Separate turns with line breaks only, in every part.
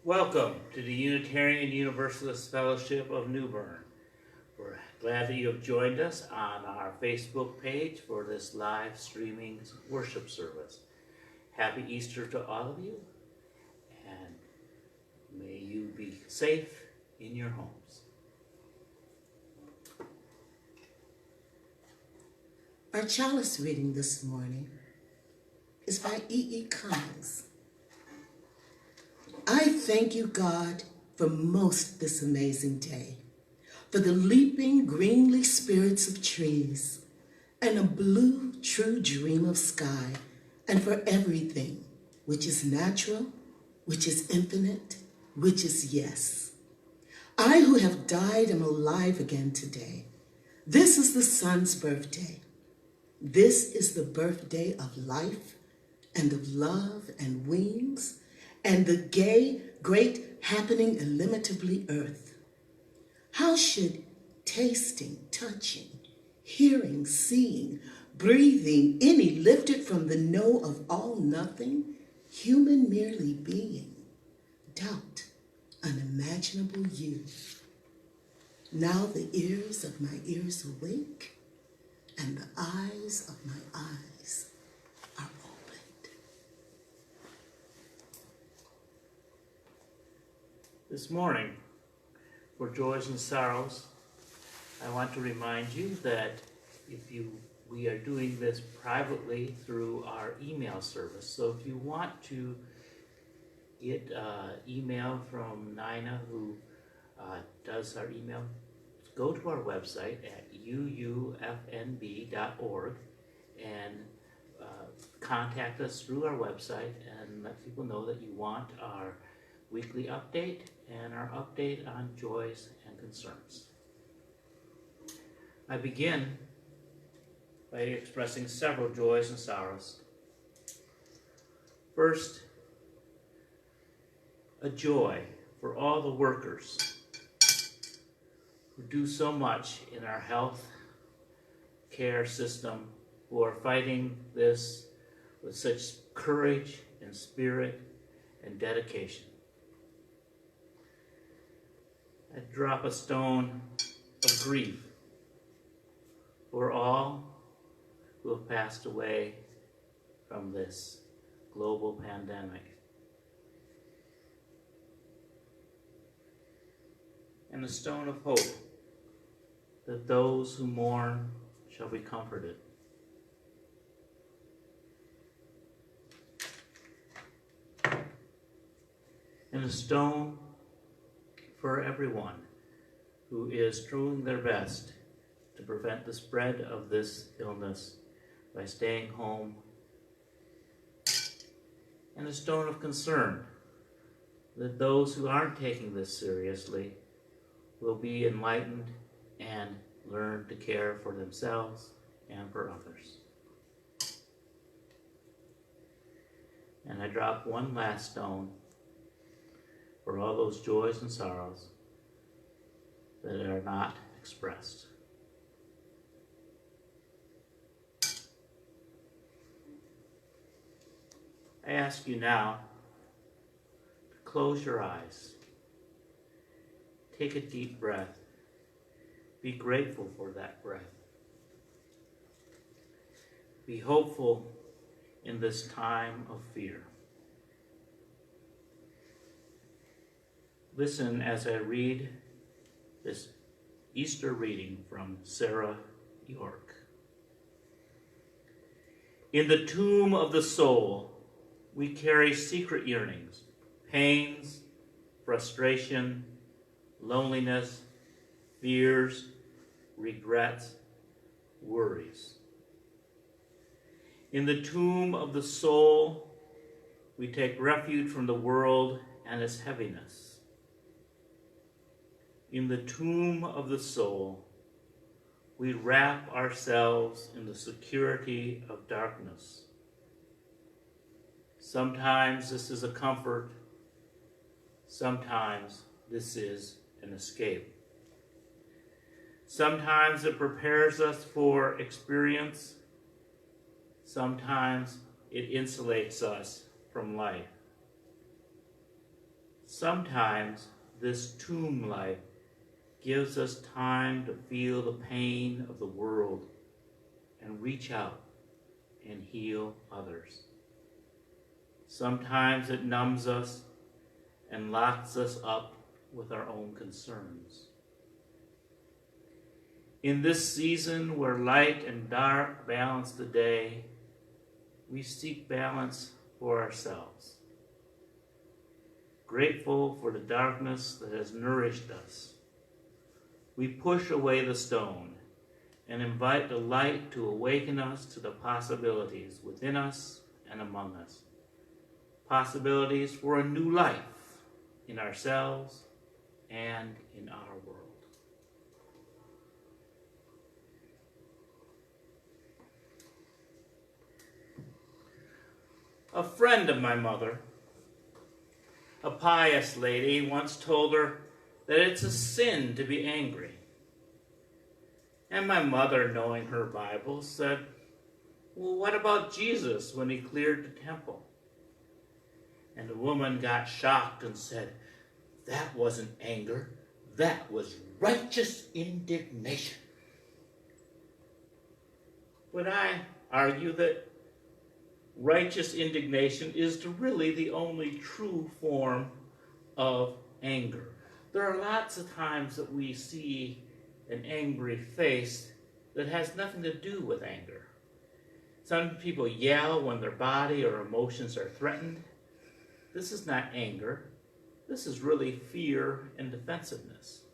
Welcome to the Unitarian Universalist Fellowship of New Bern. We're glad that you have joined us on our Facebook page for this live streaming worship service. Happy Easter to all of you, and may you be safe in your homes.
Our chalice reading this morning is by E. Cummings. I thank you, God, for most this amazing day, for the leaping greenly spirits of trees, and a blue true dream of sky, and for everything which is natural, which is infinite, which is yes. I who have died am alive again today. This is the sun's birthday. This is the birthday of life and of love and wings and the gay, great, happening, illimitably earth. How should tasting, touching, hearing, seeing, breathing, any lifted from the no of all nothing, human merely being, doubt unimaginable you? Now the ears of my ears awake, and the eyes of my eyes are opened.
This morning, for Joys and Sorrows, I want to remind you that we are doing this privately through our email service. So if you want to get email from Nina, who does our email, go to our website at uufnb.org and contact us through our website and let people know that you want our weekly update and our update on joys and concerns. I begin by expressing several joys and sorrows. First, a joy for all the workers who do so much in our health care system, who are fighting this with such courage and spirit and dedication. I drop a stone of grief for all who have passed away from this global pandemic. And a stone of hope that those who mourn shall be comforted. And a stone for everyone who is doing their best to prevent the spread of this illness by staying home. And a stone of concern that those who aren't taking this seriously will be enlightened and learn to care for themselves and for others. And I drop one last stone for all those joys and sorrows that are not expressed. I ask you now to close your eyes. Take a deep breath. Be grateful for that breath. Be hopeful in this time of fear. Listen as I read this Easter reading from Sarah York. In the tomb of the soul, we carry secret yearnings, pains, frustration, loneliness, fears, regrets, worries. In the tomb of the soul, we take refuge from the world and its heaviness. In the tomb of the soul, we wrap ourselves in the security of darkness. Sometimes this is a comfort, sometimes this is an escape. Sometimes it prepares us for experience, sometimes it insulates us from life. Sometimes this tomb life gives us time to feel the pain of the world and reach out and heal others. Sometimes it numbs us and locks us up with our own concerns. In this season where light and dark balance the day, we seek balance for ourselves. Grateful for the darkness that has nourished us, we push away the stone and invite the light to awaken us to the possibilities within us and among us. Possibilities for a new life in ourselves and in our world. A friend of my mother, a pious lady, once told her that it's a sin to be angry. And my mother, knowing her Bible, said, "Well, what about Jesus when he cleared the temple?" And the woman got shocked and said, "That wasn't anger, that was righteous indignation." But I argue that righteous indignation is really the only true form of anger. There are lots of times that we see an angry face that has nothing to do with anger. Some people yell when their body or emotions are threatened. This is not anger. This is really fear and defensiveness.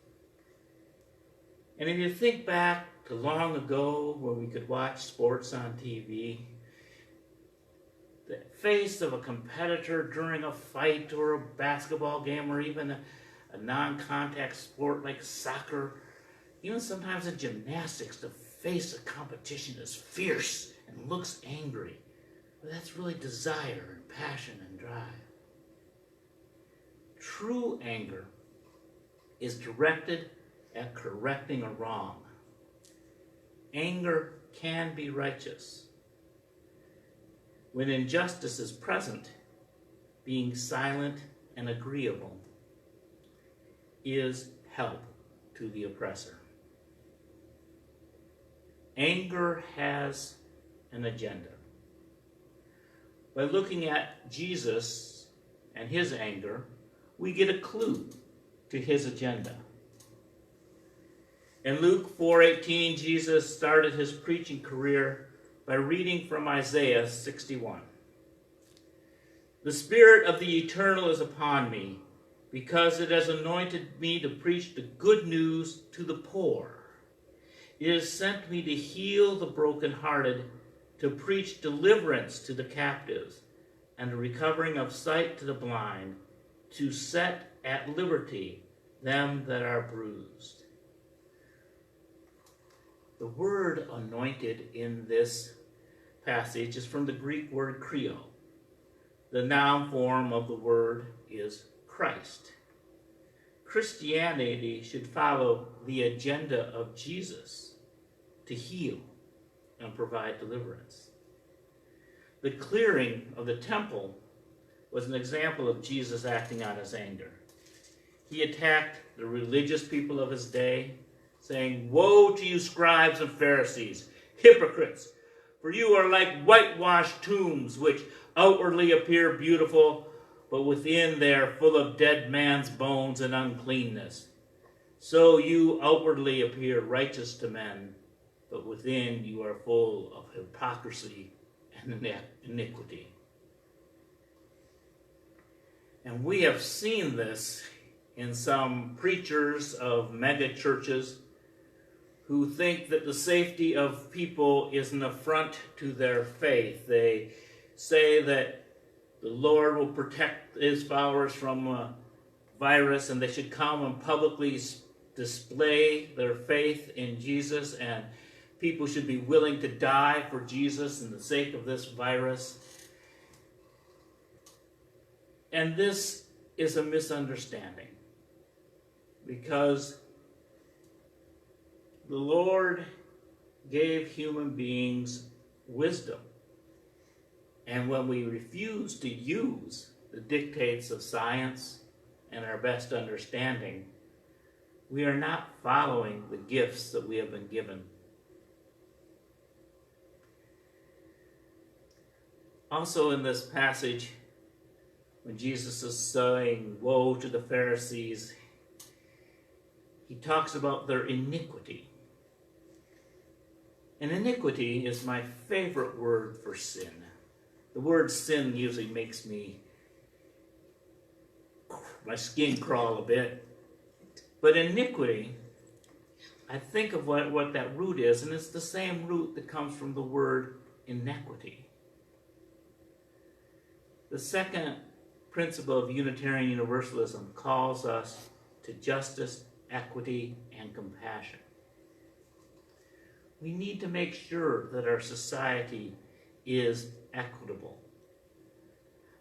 And if you think back to long ago when we could watch sports on TV, the face of a competitor during a fight or a basketball game or even a non-contact sport like soccer, even sometimes in gymnastics, the face of competition is fierce and looks angry. But that's really desire and passion and drive. True anger is directed at correcting a wrong. Anger can be righteous. When injustice is present, being silent and agreeable is help to the oppressor. Anger has an agenda. By looking at Jesus and his anger, we get a clue to his agenda. In Luke 4:18, Jesus started his preaching career by reading from Isaiah 61. "The Spirit of the Eternal is upon me, because it has anointed me to preach the good news to the poor. It has sent me to heal the brokenhearted, to preach deliverance to the captives, and the recovering of sight to the blind, to set at liberty them that are bruised." The word anointed in this passage is from the Greek word kreo. The noun form of the word is Christ. Christianity should follow the agenda of Jesus to heal and provide deliverance. The clearing of the temple was an example of Jesus acting on his anger. He attacked the religious people of his day, saying, "Woe to you, scribes and Pharisees, hypocrites! For you are like whitewashed tombs, which outwardly appear beautiful, but within they are full of dead man's bones and uncleanness. So you outwardly appear righteous to men, but within you are full of hypocrisy and iniquity." And we have seen this in some preachers of mega churches who think that the safety of people is an affront to their faith. They say that the Lord will protect his followers from a virus and they should come and publicly display their faith in Jesus, and people should be willing to die for Jesus in the sake of this virus. And this is a misunderstanding, because the Lord gave human beings wisdom. And when we refuse to use the dictates of science and our best understanding, we are not following the gifts that we have been given. Also in this passage, when Jesus is saying, "Woe to the Pharisees," he talks about their iniquity. And iniquity is my favorite word for sin. The word sin usually makes my skin crawl a bit. But iniquity, I think of what that root is, and it's the same root that comes from the word inequity. The second principle of Unitarian Universalism calls us to justice, equity, and compassion. We need to make sure that our society is equitable.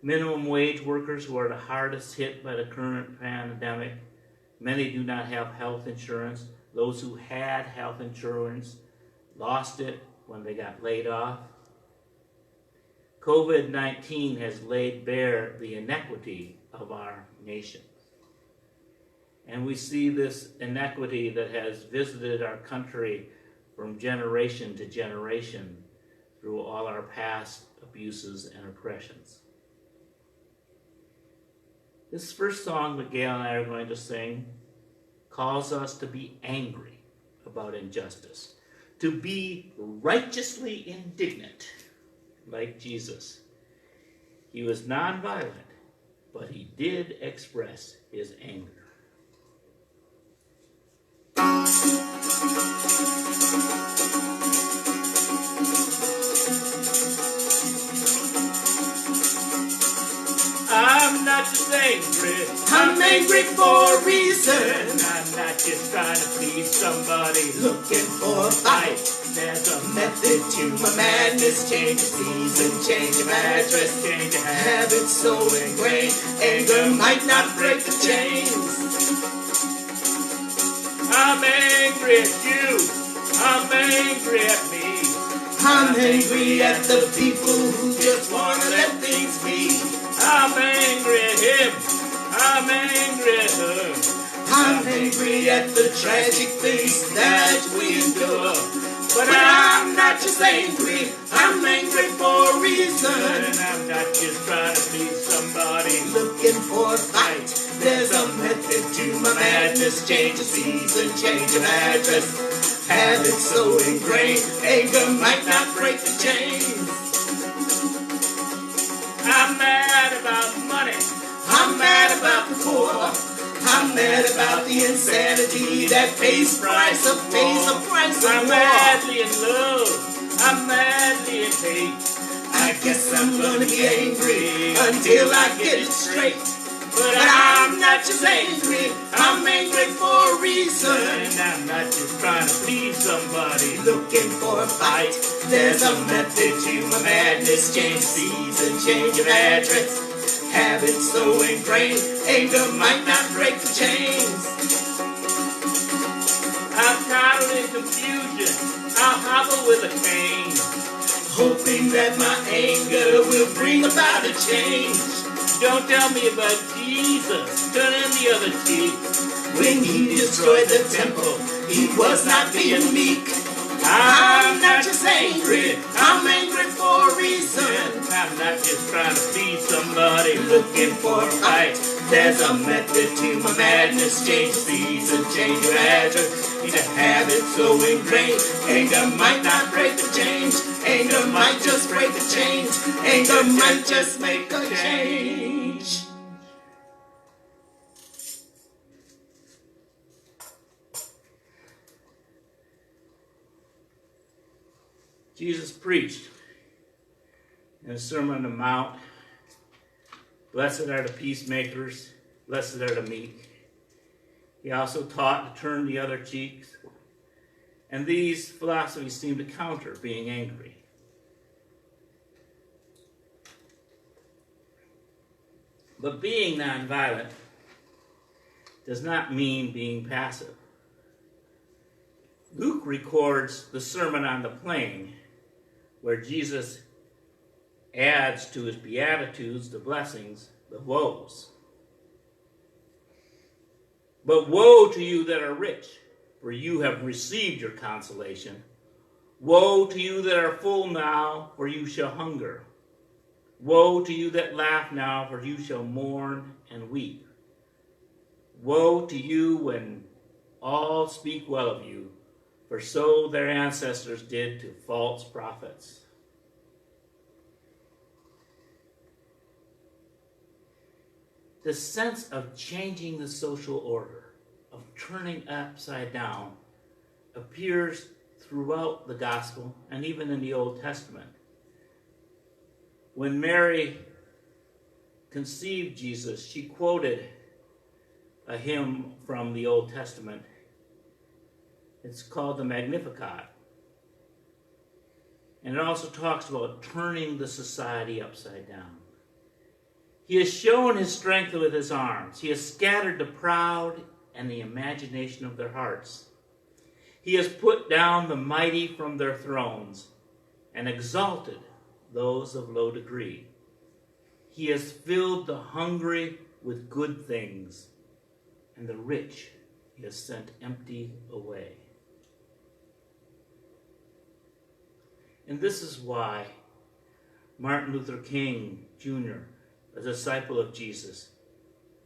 Minimum wage workers who are the hardest hit by the current pandemic, many do not have health insurance. Those who had health insurance lost it when they got laid off. COVID-19 has laid bare the inequity of our nation. And we see this inequity that has visited our country from generation to generation through all our past abuses and oppressions. This first song that Gail and I are going to sing calls us to be angry about injustice, to be righteously indignant like Jesus. He was nonviolent, but he did express his anger. I'm not just angry, I'm angry for a reason. I'm not just trying to please somebody looking for a fight. There's a method to my madness, change of season, change of address, change of habits so ingrained. Anger might not break the chains. I'm angry at you, I'm angry at me. I'm angry at the people who just want to let things be. I'm angry at him, I'm angry at her. I'm angry at the tragic things that we endure. But I'm not just angry, I'm angry for a reason. I'm not just trying to please somebody looking for a fight. There's a method to my madness, change of season, change of address. Habits so ingrained, anger might not break the chains. I'm mad about money, I'm mad about the poor. I'm mad about the insanity that pays a price of war. I'm madly in love, I'm madly in hate. I guess I'm gonna be angry until I get it straight. But I'm not just angry, I'm angry for a reason. I'm not just trying to please somebody looking for a fight. There's a method to my madness, change of season, change of address. Habits so ingrained, anger might not break the chains. I'm coddled in confusion, I'll hobble with a cane, hoping that my anger will bring about a change. Don't tell me about Jesus, turning the other cheek. When he destroyed the temple, he was not being meek. I'm not just angry, I'm angry for a reason. I'm not just trying to please somebody looking for a fight. There's a method to my madness, change of season, change of address. Need a habit so ingrained, anger might not break the change. Anger might just break the change. Anger might just make a change. Jesus preached in the Sermon on the Mount, "Blessed are the peacemakers, blessed are the meek." He also taught to turn the other cheeks, and these philosophies seem to counter being angry. But being nonviolent does not mean being passive. Luke records the Sermon on the Plain, where Jesus adds to his Beatitudes, the blessings, the woes. But woe to you that are rich, for you have received your consolation. Woe to you that are full now, for you shall hunger. Woe to you that laugh now, for you shall mourn and weep. Woe to you when all speak well of you, for so their ancestors did to false prophets. The sense of changing the social order, of turning upside down, appears throughout the gospel and even in the Old Testament. When Mary conceived Jesus, she quoted a hymn from the Old Testament. It's called the Magnificat. And it also talks about turning the society upside down. He has shown his strength with his arms. He has scattered the proud and the imagination of their hearts. He has put down the mighty from their thrones and exalted those of low degree. He has filled the hungry with good things, and the rich he has sent empty away. And this is why Martin Luther King Jr., a disciple of Jesus,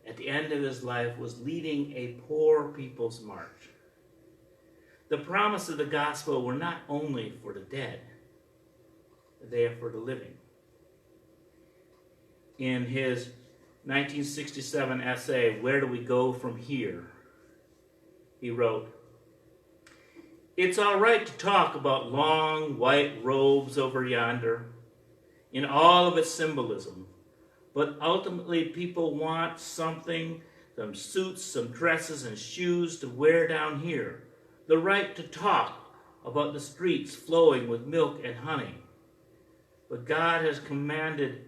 at the end of his life was leading a poor people's march. The promise of the gospel were not only for the dead, they are for the living. In his 1967 essay, Where Do We Go From Here?, he wrote, "It's all right to talk about long white robes over yonder in all of its symbolism, but ultimately people want something, some suits, some dresses, and shoes to wear down here. The right to talk about the streets flowing with milk and honey. But God has commanded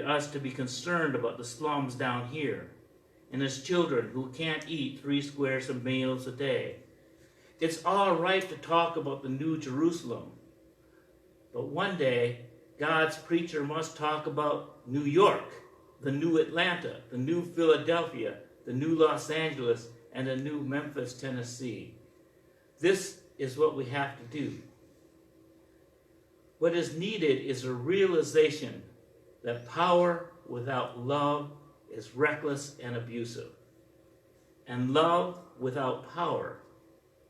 us to be concerned about the slums down here and his children who can't eat 3 squares of meals a day. It's all right to talk about the New Jerusalem, but one day God's preacher must talk about New York, the new Atlanta, the new Philadelphia, the new Los Angeles, and the new Memphis, Tennessee. This is what we have to do. What is needed is a realization that power without love is reckless and abusive. And love without power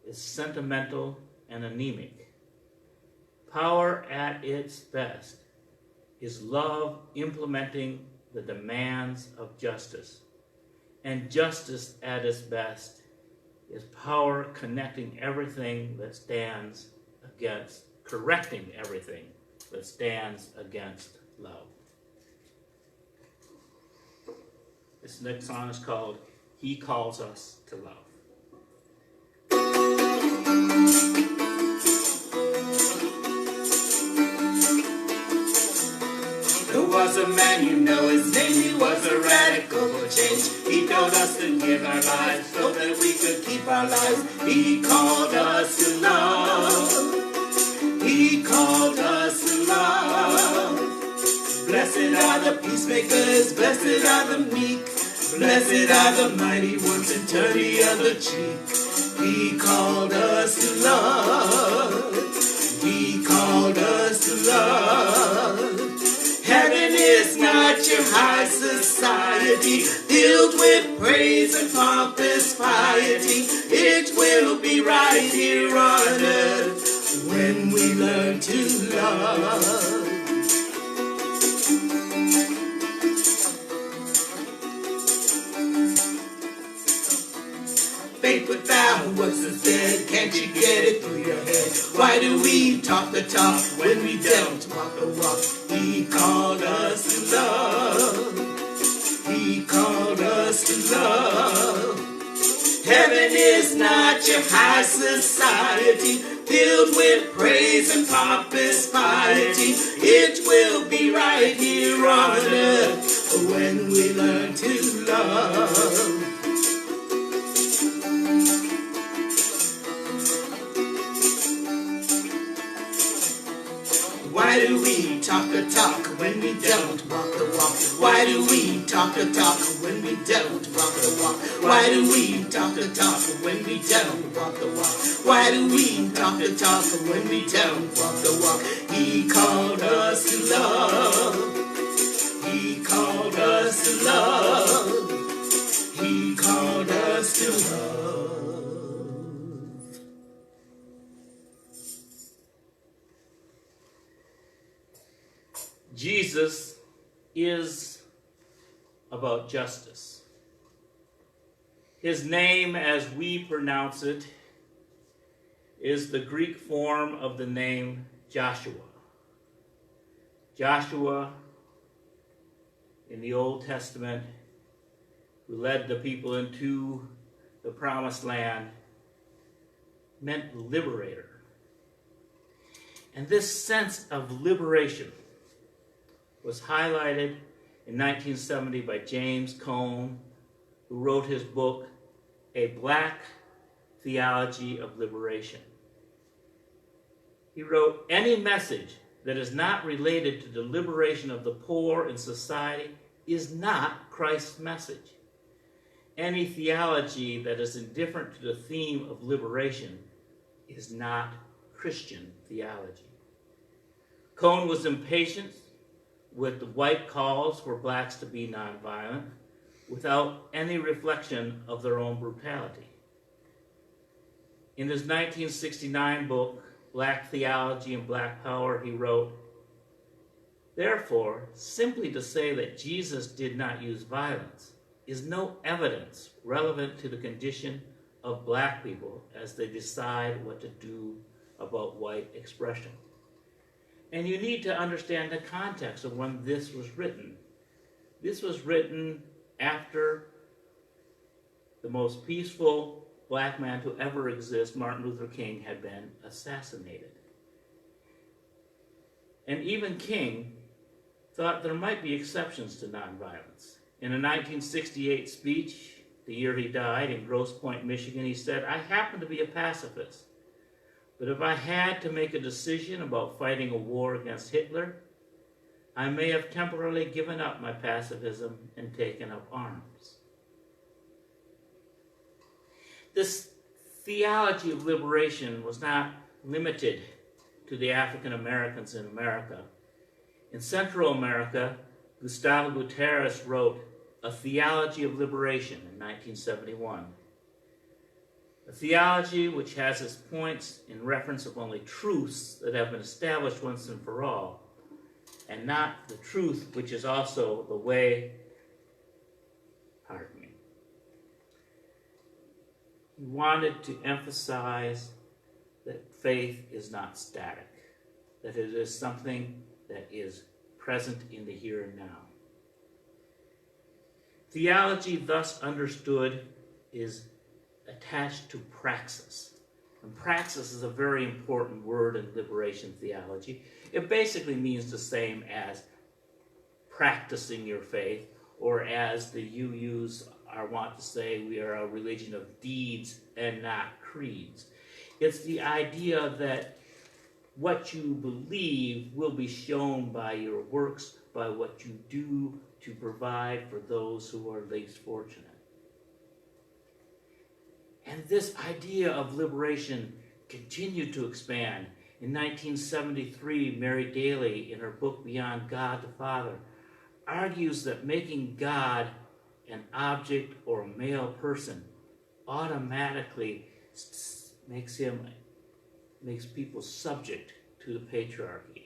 is sentimental and anemic. Power at its best is love implementing the demands of justice. And justice at its best is power connecting everything that stands against, correcting everything that stands against love." This next song is called He Calls Us to Love. There was a man, you know his name, he was a radical for change. He told us to give our lives so that we could keep our lives. He called us to love. He called us to love. Blessed are the peacemakers, blessed are the meek, blessed are the mighty ones that turn the other cheek. He called us to love. He called us to love. Heaven is not your high society, filled with praise and pompous piety. It will be right here on earth when we learn to love. Faith without works is dead. Can't you get it through your head? Why do we talk the talk when we don't walk the walk? He called us to love. He called us to love. Heaven is not your high society, filled with praise and pompous piety. It will be right here on earth when we learn to love. Why do we talk the talk when we don't walk the walk? Why do we talk
talk the talk when we don't walk the walk? Why do we talk the talk when we don't walk the walk? Why do we talk the talk when we don't walk the walk? He called us to love. He called us to love. He called us to love.
Jesus is about justice. His name, as we pronounce it, is the Greek form of the name Joshua. Joshua, in the Old Testament, who led the people into the Promised Land, meant liberator. And this sense of liberation was highlighted in 1970 by James Cone, who wrote his book, A Black Theology of Liberation. He wrote, any message that is not related to the liberation of the poor in society is not Christ's message. Any theology that is indifferent to the theme of liberation is not Christian theology. Cone was impatient with the white calls for blacks to be nonviolent without any reflection of their own brutality. In his 1969 book, Black Theology and Black Power, he wrote, therefore, simply to say that Jesus did not use violence is no evidence relevant to the condition of black people as they decide what to do about white expression. And you need to understand the context of when this was written. This was written after the most peaceful black man to ever exist, Martin Luther King, had been assassinated. And even King thought there might be exceptions to nonviolence. In a 1968 speech, the year he died in Grosse Pointe, Michigan, he said, I happen to be a pacifist, but if I had to make a decision about fighting a war against Hitler, I may have temporarily given up my pacifism and taken up arms. This theology of liberation was not limited to the African Americans in America. In Central America, Gustavo Gutierrez wrote A Theology of Liberation in 1971. A theology which has its points in reference of only truths that have been established once and for all, and not the truth which is also the way, He wanted to emphasize that faith is not static, that it is something that is present in the here and now. Theology, thus understood, is attached to praxis. And praxis is a very important word in liberation theology. It basically means the same as practicing your faith, or as the UUs want to say, we are a religion of deeds and not creeds. It's the idea that what you believe will be shown by your works, by what you do to provide for those who are least fortunate. And this idea of liberation continued to expand. In 1973, Mary Daly, in her book Beyond God the Father, argues that making God an object or a male person automatically makes people subject to the patriarchy.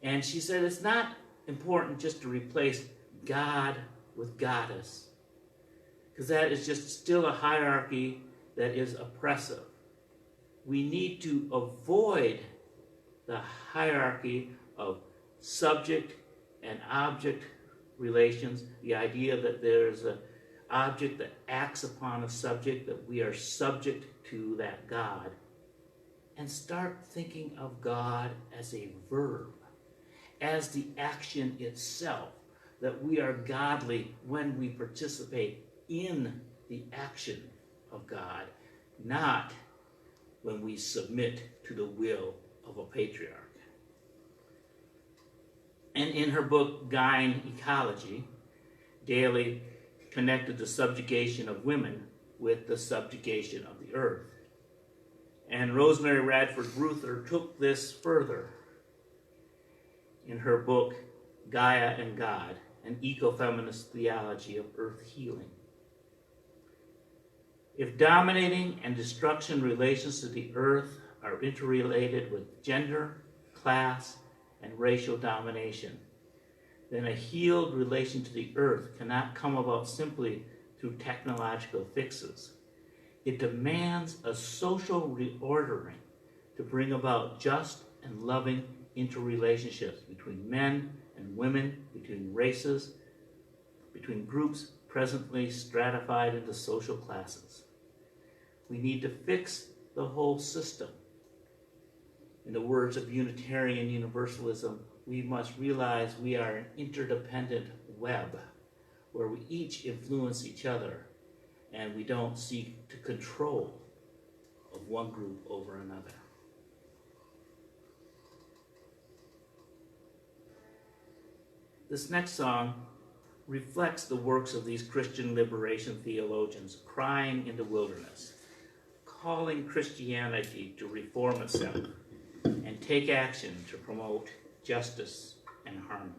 And she said it's not important just to replace God with goddess, because that is just still a hierarchy that is oppressive. We need to avoid the hierarchy of subject and object relations, the idea that there's an object that acts upon a subject, that we are subject to that God, and start thinking of God as a verb, as the action itself, that we are godly when we participate in the action of God, not when we submit to the will of a patriarch. And in her book, Gain Ecology, daily connected the subjugation of women with the subjugation of the earth. And Rosemary Radford Ruther took this further in her book, Gaia and God, an ecofeminist theology of earth healing. If dominating and destruction relations to the earth are interrelated with gender, class, and racial domination, then a healed relation to the earth cannot come about simply through technological fixes. It demands a social reordering to bring about just and loving interrelationships between men and women, between races, between groups presently stratified into social classes. We need to fix the whole system. In the words of Unitarian Universalism, we must realize we are an interdependent web where we each influence each other and we don't seek to control of one group over another. This next song reflects the works of these Christian liberation theologians crying in the wilderness, calling Christianity to reform itself and take action to promote justice and harmony.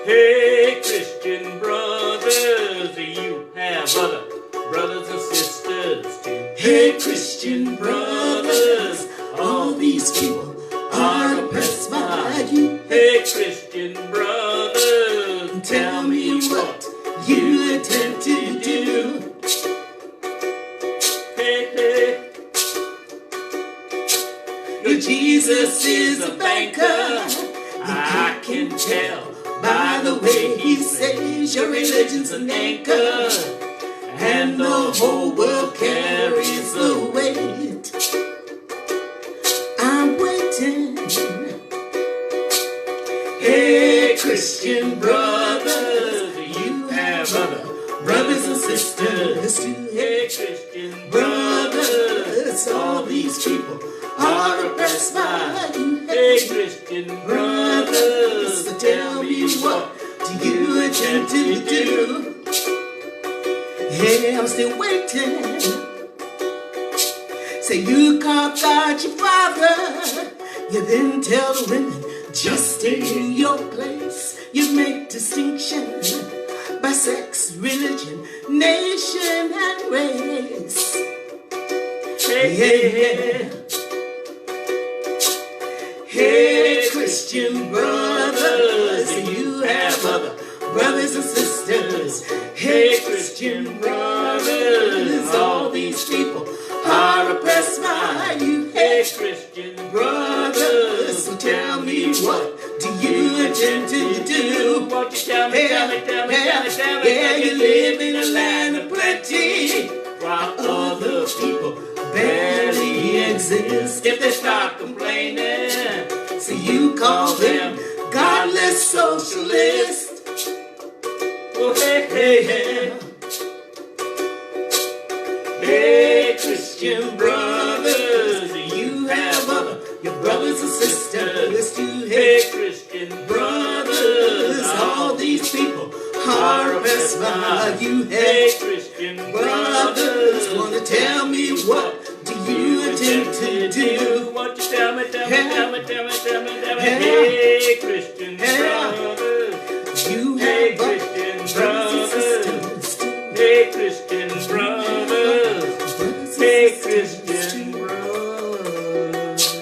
Hey, Christian brothers, you have other brothers and sisters too.
Hey, Christian brothers, all these people are oppressed by you.
Hey, Christian brothers,
Tell me what you intend to do.
Hey, hey.
Your Jesus is a banker.
I can tell
By the way he says your religion's an anchor, and the whole world carries the weight. I'm waiting. Hey, Christian brothers, you have other brothers and sisters too.
Hey, Christian
Brothers, all these people are oppressed by you.
Hey, Christian
Brothers, so tell me what do you intend to do? Hey, I'm still waiting. Say you call God your father. You then tell the women, just stay in your place. You make distinction by sex, religion, nation, and race.
Hey, hey, hey.
Hey, Christian brothers, you have other brothers and sisters. Hey, Christian brothers, all these people are oppressed by you. Hey,
Christian
brothers, so tell me what do you intend to do?
Won't you tell me, tell me, tell me, tell me, tell me?
Yeah, you live in a land of plenty,
While
other people barely exist.
if they start complaining,
So you call them godless socialists.
oh, hey,
Hey, hey. Hey, Christian brothers, you have other your brothers and sisters too.
hey,
Hey,
Christian
brothers, all these people are oppressed by you.
Hey,
Hey,
Christian
brothers, wanna tell me what do you intend to do?
Won't you tell me, tell me, tell me, tell me, tell me, tell me?
Yeah.
Hey, Christian
Yeah.
brothers.
You
Hey,
have other
Christian
brothers
brothers.
and sisters too.
Hey, Christian brothers.
Brothers and
Hey,
sisters
Christian
too.
brothers.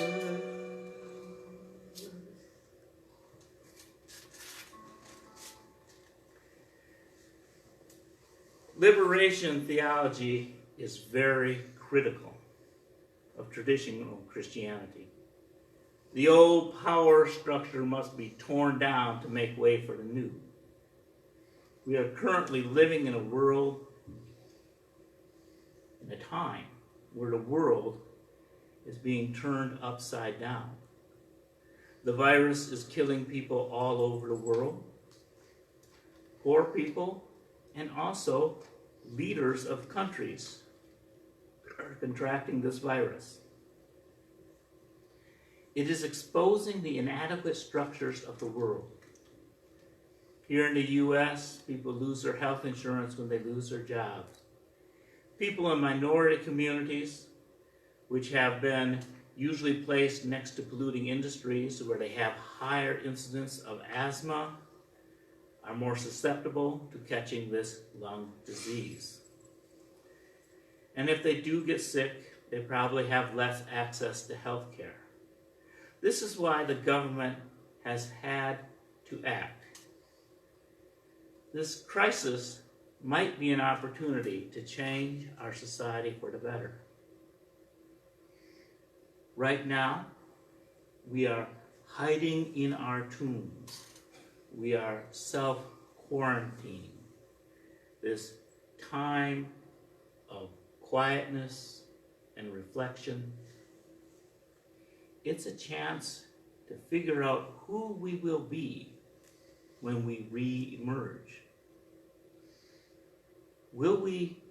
Liberation theology is very critical of traditional Christianity. The old power structure must be torn down to make way for the new. We are currently living in a world, in a time where the world is being turned upside down. The virus is killing people all over the world. poor people, and also leaders of countries are contracting this virus. It is exposing the inadequate structures of the world. Here in the US, people lose their health insurance when they lose their job. People in minority communities, which have been usually placed next to polluting industries where they have higher incidence of asthma, are more susceptible to catching this lung disease. And if they do get sick, they probably have less access to health care. This is why the government has had to act. This crisis might be an opportunity to change our society for the better. Right now, we are hiding in our tombs. We are self-quarantining. This time of quietness and reflection, it's a chance to figure out who we will be when we re-emerge. Will we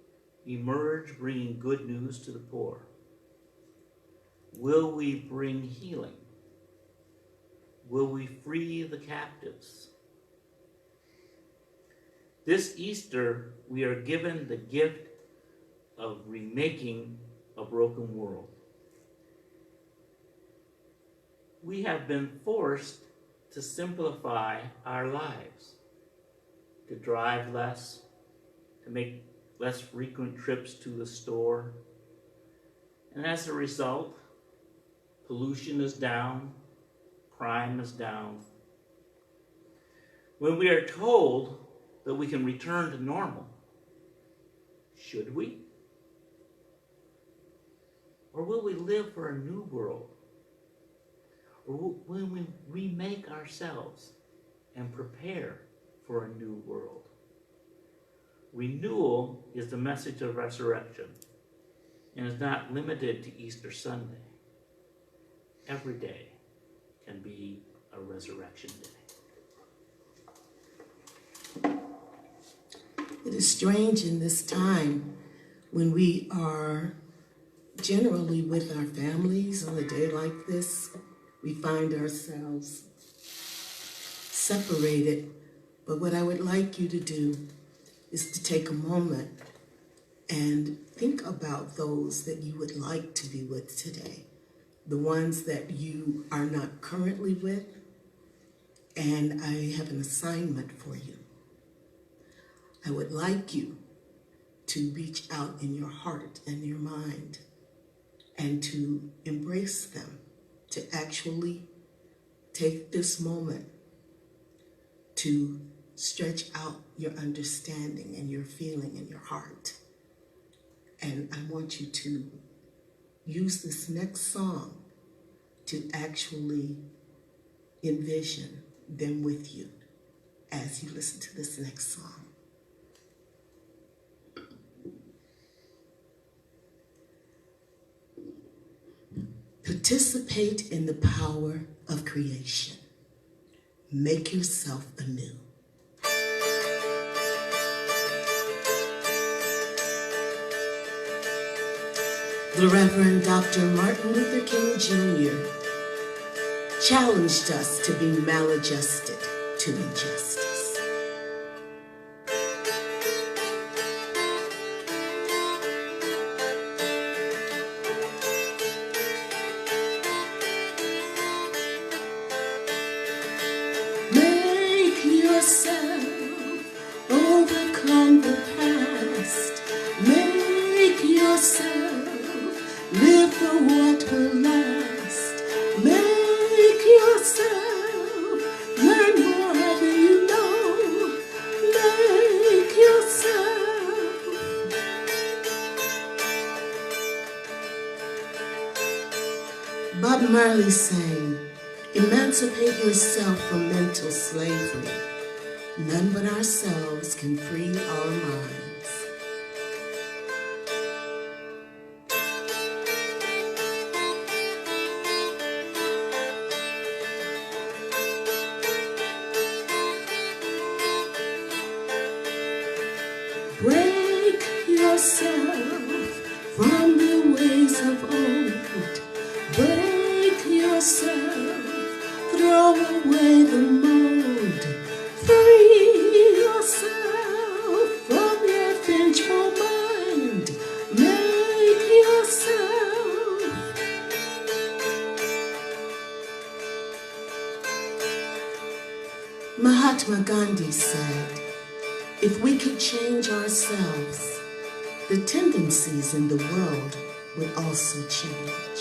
emerge bringing good news to the poor? Will we bring healing? Will we free the captives? This Easter, we are given the gift of remaking a broken world. We have been forced to simplify our lives, to drive less, to make less frequent trips to the store. And as a result, pollution is down, crime is down. When we are told that we can return to normal, should we? Or will we live for a new world? Or will we remake ourselves and prepare for a new world? Renewal is the message of resurrection and is not limited to Easter Sunday. Every day can be a resurrection day.
It is strange in this time when we are generally with our families on a day like this, we find ourselves separated. But what I would like you to do is to take a moment and think about those that you would like to be with today, the ones that you are not currently with, and I have an assignment for you. I would like you to reach out in your heart and your mind and to embrace them, to actually take this moment to stretch out your understanding and your feeling in your heart. And I want you to use this next song to actually envision them with you as you listen to this next song. Participate in the power of creation. Make yourself anew. The Reverend Dr. Martin Luther King Jr. challenged us to be maladjusted to injustice. Make yourself overcome the past. Make yourself live for what will last. Make yourself learn more than you know. Make yourself. Bob Marley sang, emancipate yourself from mental slavery. None but ourselves can free our minds. Break yourself from the ways of old. Break yourself, throw away the mold. Free yourself from your vengeful mind. Make yourself. Mahatma Gandhi said, if we could change ourselves, the tendencies in the world would also change.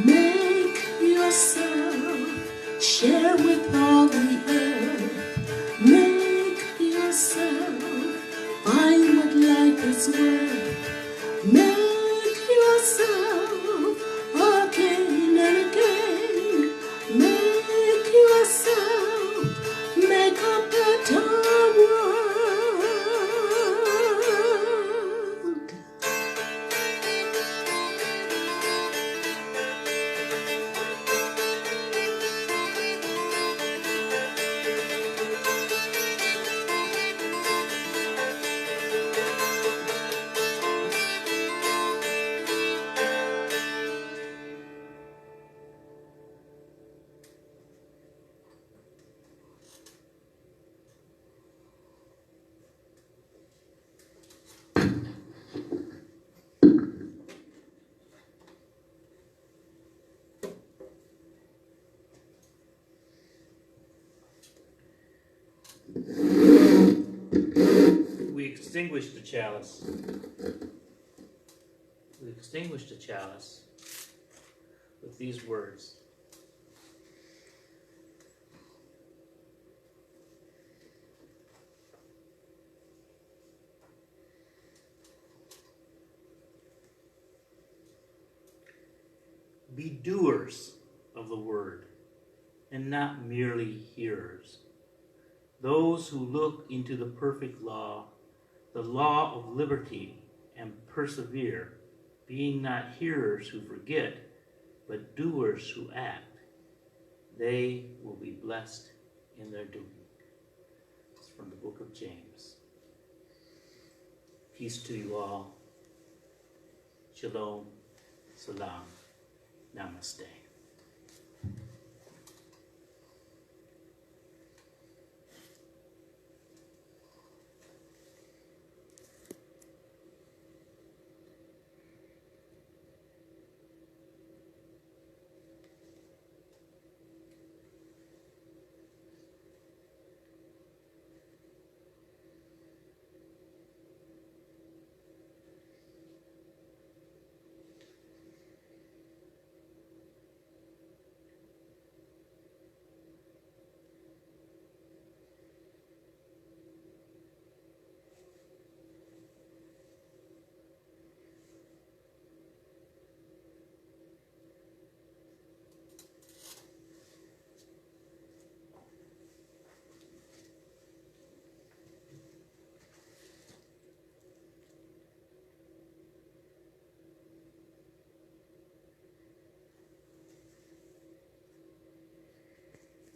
Make yourself, share with all the earth. Make yourself, find what life is worth. Make yourself again and again. Make yourself, make a better world.
We extinguish the chalice. We extinguish the chalice with these words. Be doers of the word, and not merely hearers. Those who look into the perfect law, the law of liberty, and persevere, being not hearers who forget, but doers who act, they will be blessed in their doing. It's from the book of James. Peace to you all. Shalom. Salam. Namaste.